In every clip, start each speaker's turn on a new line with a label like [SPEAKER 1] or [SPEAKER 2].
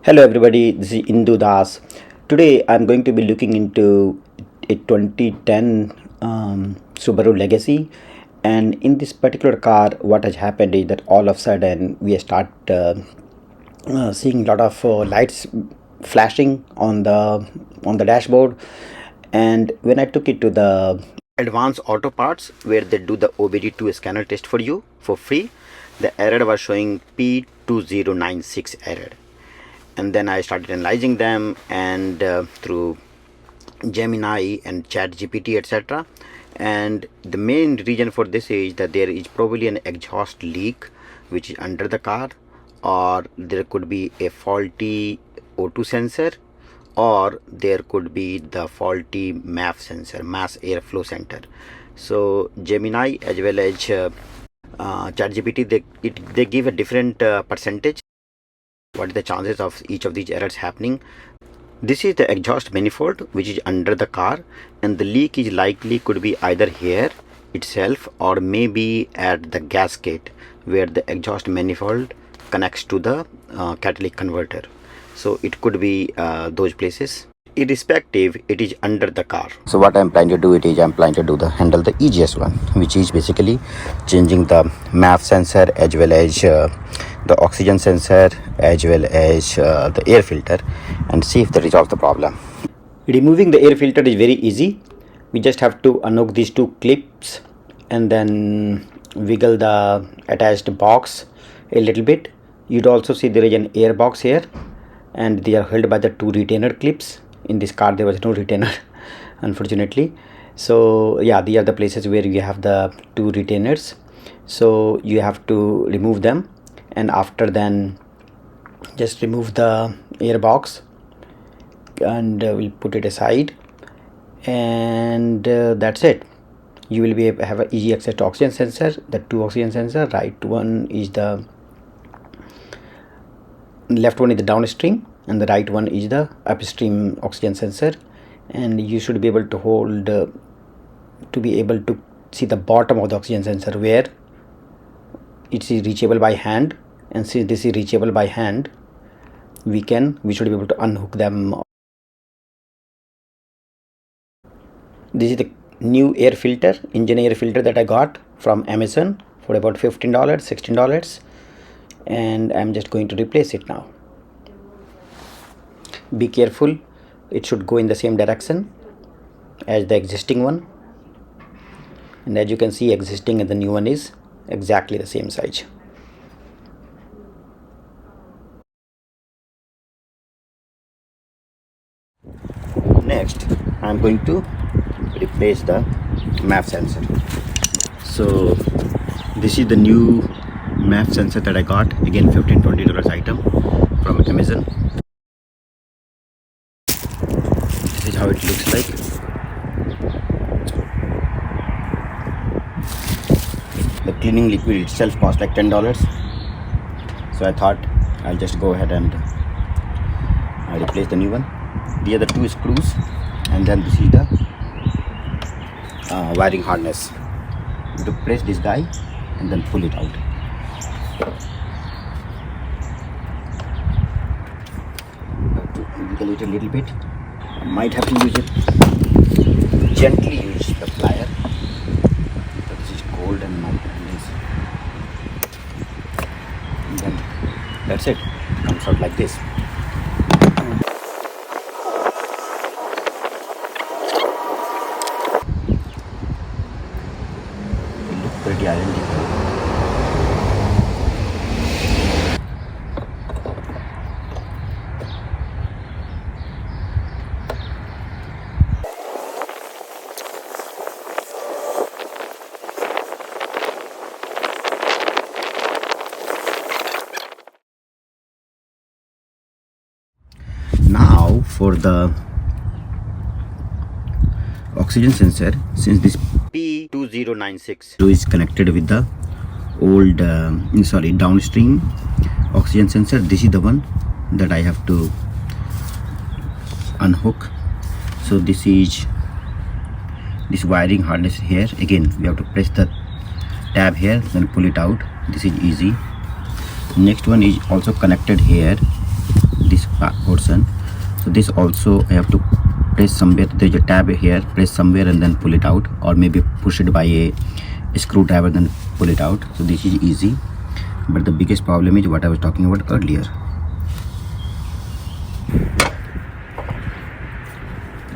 [SPEAKER 1] Hello everybody, this is Indu Das. Today I'm going to be looking into a 2010 Subaru Legacy, and in this particular car what has happened is that all of a sudden we start seeing a lot of lights flashing on the dashboard. And when I took it to the advanced auto parts where they do the OBD2 scanner test for you for free, the error was showing P2096 error. And then I started analyzing them, and through Gemini and ChatGPT, etc. And the main reason for this is that there is probably an exhaust leak which is under the car, or there could be a faulty O2 sensor, or there could be the faulty MAF sensor, mass airflow sensor. So Gemini as well as ChatGPT, they give a different percentage. What are the chances of each of these errors happening? This is the exhaust manifold which is under the car, and the leak is likely could be either here itself or maybe at the gasket where the exhaust manifold connects to the catalytic converter. So it could be those places. Irrespective, it is under the car. So what I'm planning to do I'm planning to handle the easiest one, which is basically changing the MAF sensor as well as the oxygen sensor as well as the air filter, and see if that resolves the problem. Removing the air filter is very easy. We just have to unhook these two clips and then wiggle the attached box a little bit. You'd also see there is an air box here, and they are held by the two retainer clips. In this car there was no retainer unfortunately. So yeah, these are the places where you have the two retainers, so you have to remove them, and after then just remove the air box, and we'll put it aside, and that's it. You will be have an easy access to oxygen sensor. The two oxygen sensor, right one is the left one is the downstream and the right one is the upstream oxygen sensor, and you should be able to hold to be able to see the bottom of the oxygen sensor where it is reachable by hand. And since this is reachable by hand, we should be able to unhook them. This is the new air filter, engine air filter, that I got from Amazon for about $15 $16, and I'm just going to replace it now. Be careful, it should go in the same direction as the existing one, and as you can see, existing and the new one is exactly the same size. Next, I'm going to replace the MAF sensor. So this is the new MAF sensor that I got, again $15-20 item from Amazon. This is how it looks like. The cleaning liquid itself cost like $10, so I thought I'll just go ahead and replace the new one. These are the two screws, and then this is the wiring harness. You have to press this guy and then pull it out. Have to wiggle it a little bit. I might have to use it gently, use the plier, because this is cold and my hand is. And then that's it. It comes out like this. It looks pretty identical. Now for the oxygen sensor, since this P2096 is connected with the old downstream oxygen sensor, this is the one that I have to unhook. So this is this wiring harness here. Again, we have to press the tab here, then pull it out. This is easy. Next one is also connected here. This portion. So this also I have to press somewhere. There's a tab here, press somewhere and then pull it out, or maybe push it by a screwdriver then pull it out. So this is easy, but the biggest problem is what I was talking about earlier.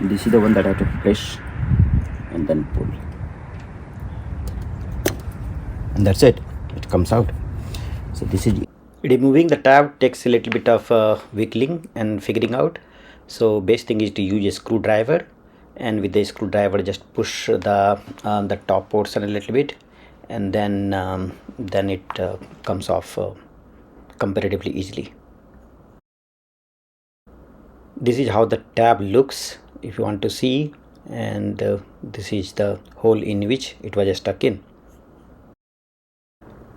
[SPEAKER 1] This is the one that I have to press and then pull, and that's it, it comes out. So this is removing the tab takes a little bit of wiggling and figuring out. So best thing is to use a screwdriver, and with the screwdriver just push the top portion a little bit, and then it comes off comparatively easily. This is how the tab looks if you want to see, and this is the hole in which it was stuck in.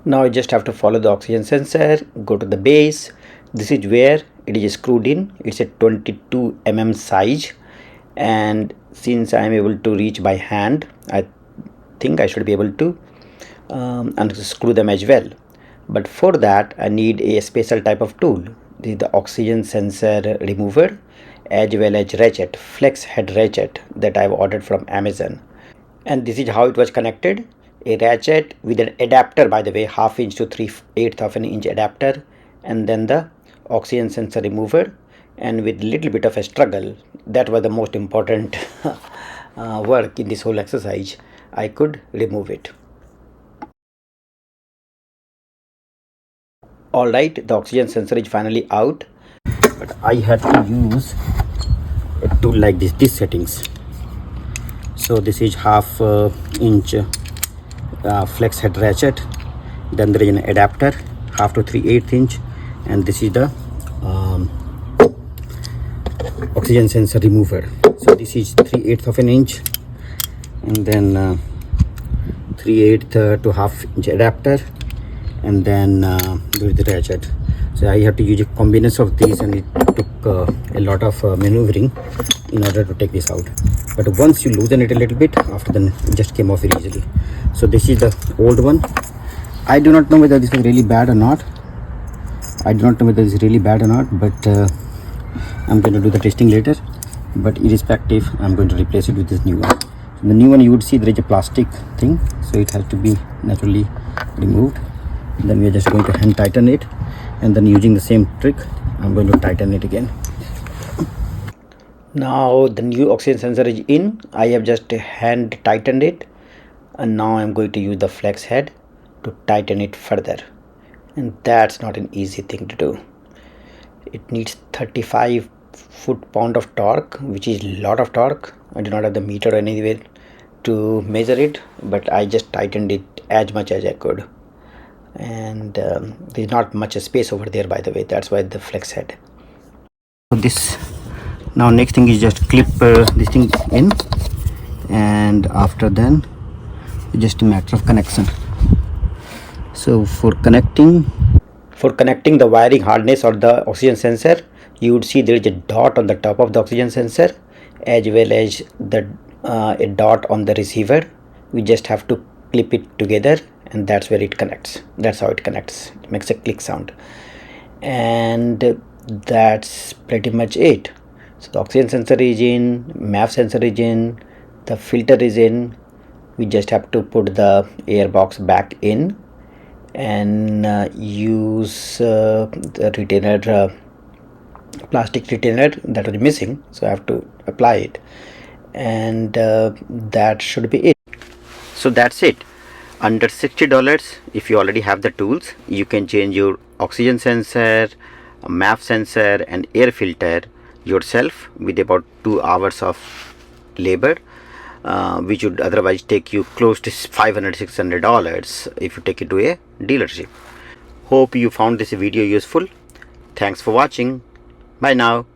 [SPEAKER 1] Now I just have to follow the oxygen sensor, go to the base. This is where it is screwed in. It's a 22 mm size, and since I am able to reach by hand, I think I should be able to unscrew them as well. But for that I need a special type of tool. This is the oxygen sensor remover, as well as ratchet, flex head ratchet, that I've ordered from Amazon. And this is how it was connected. A ratchet with an adapter, by the way, 1/2 inch to 3/8 of an inch adapter, and then the oxygen sensor remover. And with little bit of a struggle, that was the most important work in this whole exercise, I could remove it. Alright, the oxygen sensor is finally out, but I had to use a tool like this settings. So this is 1/2 inch flex head ratchet, then there is an adapter 1/2 to 3/8 inch, and this is the oxygen sensor remover. So this is 3/8 of an inch, and then 3/8 to 1/2 inch adapter, and then there is the ratchet. So I have to use a combination of these, and it took a lot of maneuvering in order to take this out. But once you loosen it a little bit, after then it just came off very easily. So this is the old one. I do not know whether this is really bad or not. But I'm going to do the testing later. But irrespective, I'm going to replace it with this new one. So the new one, you would see there is a plastic thing, so it has to be naturally removed. Then we are just going to hand tighten it, and then using the same trick, I'm going to tighten it again. Now the new oxygen sensor is in. I have just hand tightened it, and now I'm going to use the flex head to tighten it further, and that's not an easy thing to do. It needs 35 foot-pound of torque, which is a lot of torque. I do not have the meter or anywhere to measure it, but I just tightened it as much as I could, and there's not much space over there, by the way. That's why the flex head. So this now next thing is just clip this thing in, and after then just a matter of connection. So for connecting the wiring harness or the oxygen sensor, you would see there is a dot on the top of the oxygen sensor, as well as the a dot on the receiver. We just have to clip it together, and that's where it connects. That's how it connects. It makes a click sound, and that's pretty much it. So the oxygen sensor is in, MAF sensor is in, the filter is in. We just have to put the air box back in, and use the retainer, plastic retainer that was missing, so I have to apply it, and that should be it. So that's it. Under $60, if you already have the tools, you can change your oxygen sensor, MAF sensor, and air filter yourself with about 2 hours of labor, which would otherwise take you close to $500-600 if you take it to a dealership. Hope you found this video useful. Thanks for watching. Bye now.